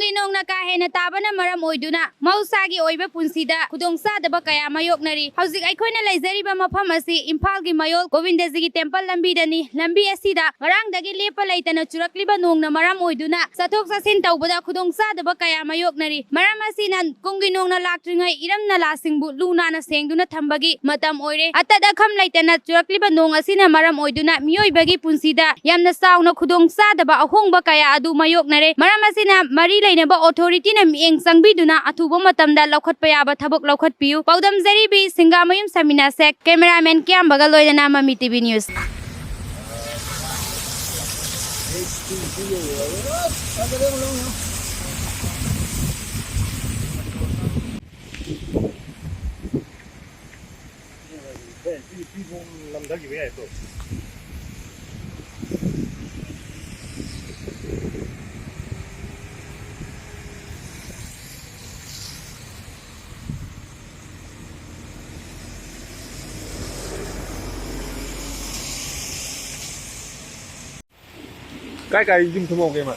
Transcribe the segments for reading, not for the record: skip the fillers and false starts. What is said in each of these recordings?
Kungi nongna kahena tabana maram oiduna mausagi oiba punsida khudongsadaba kaya mayoknari hauzik aikoina laizariba mafam asi Imphal gi mayol Govindaji gi temple lambi dani lambi asida ngarangdagi lepa laitana churakliba nongna maram oiduna sathok sasin tawbada khudongsadaba kaya mayoknari maram asina kungi nongna laktringai iramna lasingbu lunana sengduna thambagi matam oire atada kham laitana churakliba nong asina maram oiduna miyoibagi punsida yamna sauna khudongsadaba ahongba kaya adu mayoknare maram asina mari lainaba authority na mieng sangbiduna athuba matamda laukhatpa yaba thabok laukhatpiu paudam zaribi singamayum samina sek cameraman Ayamba loidana MAMI TV News Cái dùng thùng một cái mà.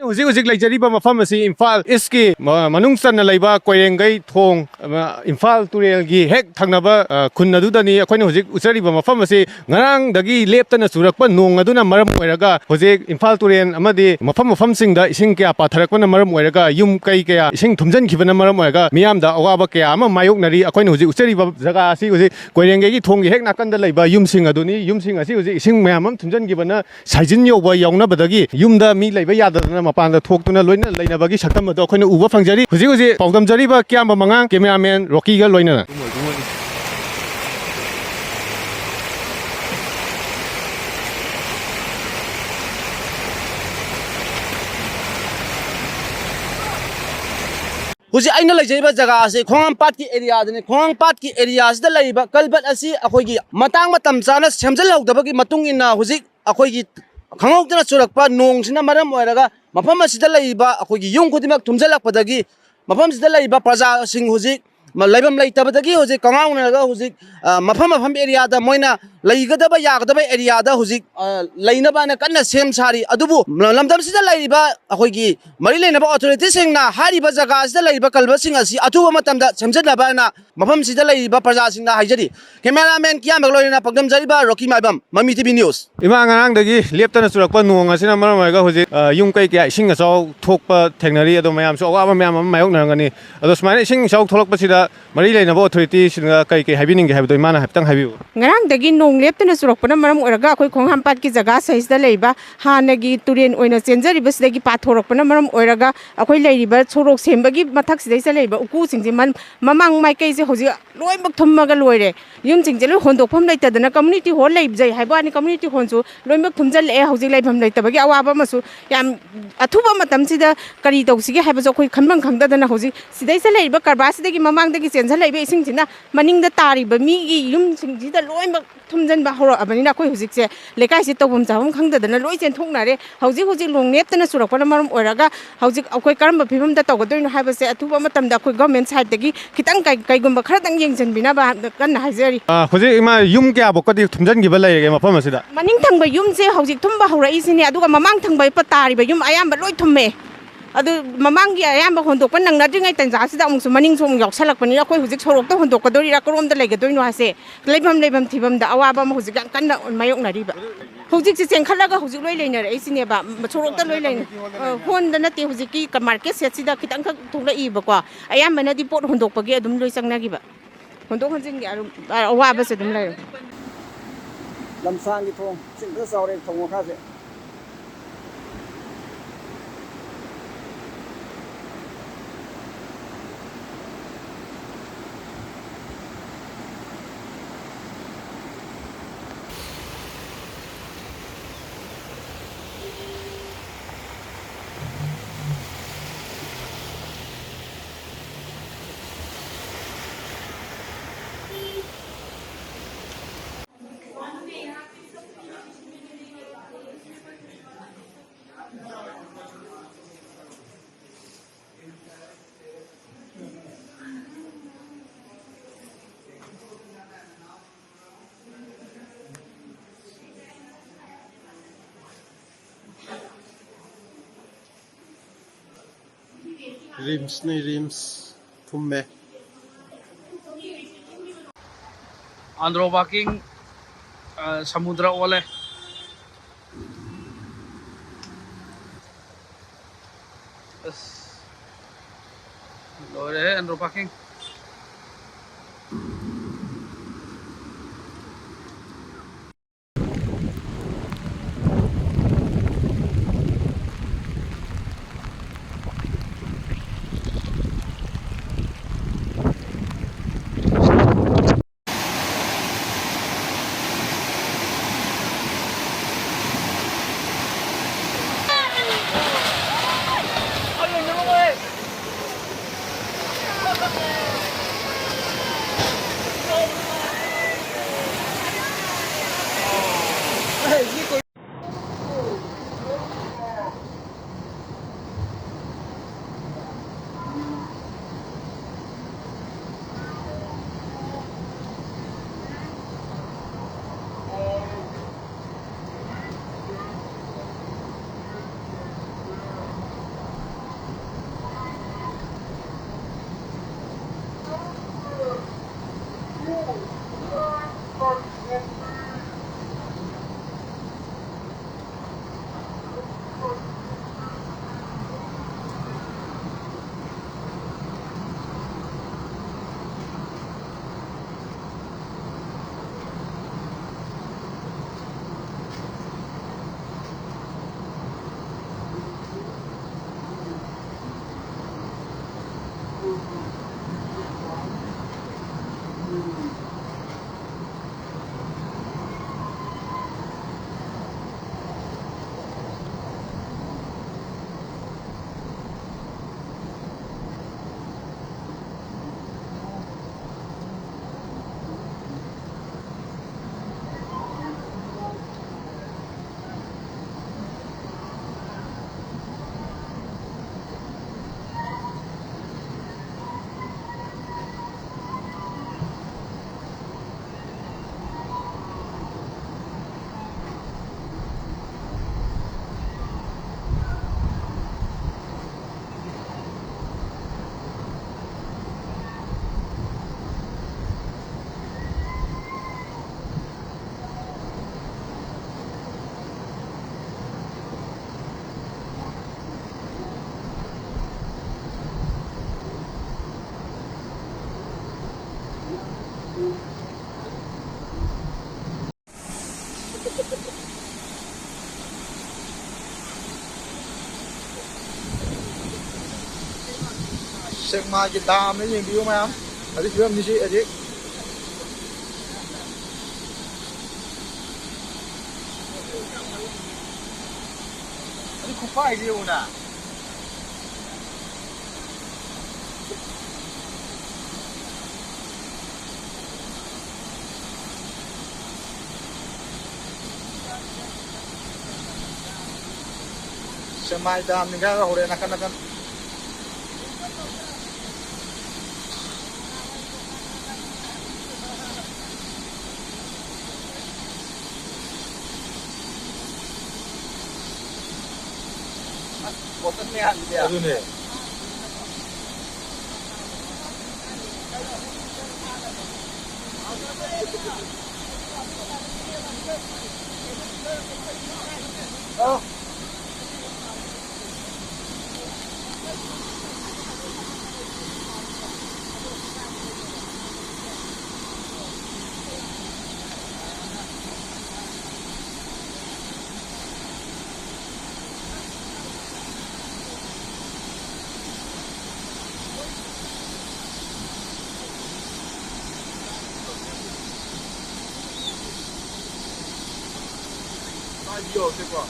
Hujik leijariba mafam asi Imphal iski manungsan laiba koirengai thong Imphal turel gi hek thangnaba khun adudani akoina hujik usariba mafam asi ngarang dagi leptana surakpa nong aduna maram oiraga hujik Imphal turen amadi mafam singda ising kya patharakpana maram oiraga yum kai kya ising thumjankhibana maram oiraga miyamda awaba kya ama mayoknari akoina hujik usariba jaga asi hujik koirengai gi thong gi hek nakanda laiba yum sing aduni yum sing asi hujik ising mayamam thumjankhibana saijin yoba yaunabadagi yumda mi laiba yadadana mapanda thoktuna loina lainabagi saktam ado akoina uba fangjari hujik paudam jariba Ayamba mangang cameraman Rocky ga loina Hujik aina leijaiba jaga ase khongampat ki area dane khongampat ki area sida leiba kalbat asi akhoigi matang matam chana semjal hawdabagi matung ina hujik akhoigi khangokdana churakpa nong sina maram oiraga mafam asida leiba akhoigi yung khodimak thumjalakpadagi mafam sida leiba praja sing hujik laibam leitabadagi hujik kangaungnaga hujik mafam area da moina leigadaba yagadaba area da hujik leinaba na kanna sem sari adubu lamdam sida leiba akhoigi mari leinaba authority singna hariba jaga sida leiba kalba sing asi athuba matamda semjanaba na mafam sida leiba praja singna haijari cameraman Ayamba loina pagdam jariba Rocky Maibam MAMI TV News ima ngarang dagi leptana surakpa nong asina maram oiraga hujik yung kai kya ising asau thokpa Thengnari ado mayam so awaba mayam mayoknarangani ado smaina ising asau tholakpa sida mari leinaba authority singa kai habining habdo imana haptang habiu ngarang dagi nong leptana surakpana maram oiraga akoi khonghampat ki jaga saisda leiba hanagi turen oina chenjariba sidagi pathorakpana maram oiraga akoi leiriba chorok sembagi mathak sidaisa leiba uku singje mamang mai kai je hoji loimak thummaga loire yum singje lo hondokpham leitadana community hall leibjai haibani community honsu loimak thumjal e hoji leibham leitabagi awaba masu yam athuba matam sida kari tawsigi haibajo khoi khanbang khangdadana hoji sidaisa leiba karba sidagi mamang dagi chenjal leiba ising jina maningda tariba mi gi yum singjida loimak thumjanba hora abanina khoi hujik se lekai se tawbam jawam khangdadana loi chen thoknare hojik long neptana surakpana maram oiraga hojik akoi karamba phibamda tawgadoino haibase athuba matamda akoi government side dagi khitang kaigumba kharatang yengjanbina ba kanna haijari hujik ima yum kya bokadi thumjangiba leige mafam asida maning thangba yum se hojik thumba hora isini aduga mamang thangba patariba yum ayamba loi thumme adu mamangi Ayamba hondokpa nangnadringai tanjasida amungsu maning som yoksalakpani akoi hujik sorokta hondokadori rakoromda leigadoino hase leibam thibamda awaba ma hujik yang kanna mayoknariba hujik se chengkhalaga hujik loi leinare isineba sorokta loi lein honda nate hujiki market setsida kitang khak thokla iba ko Ayamba nadi pot hondokpagi adum loi changnagiba hondok hanjing awaba se dum lai lamsangi thong singda saure thong khase Rims ni rims thumme. Andro walking samudra ole. Lore andro walking. Sekma ki dam ni yung view ma'am. Adi view ni si adi. Adi kupa view na. Sekma dam ni ka hore nakan. Adune. Oh. Yo, c'est quoi?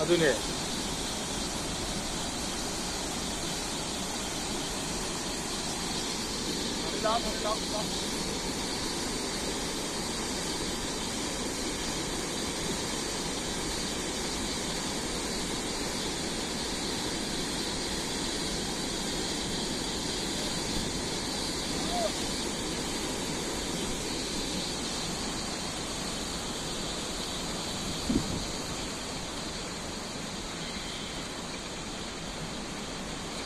Adune.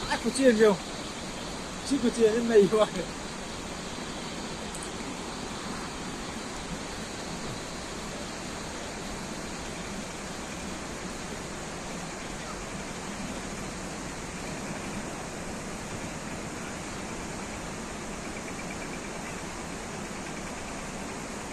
Ai của chiên nhiều. Chứ của chiên đến này quá.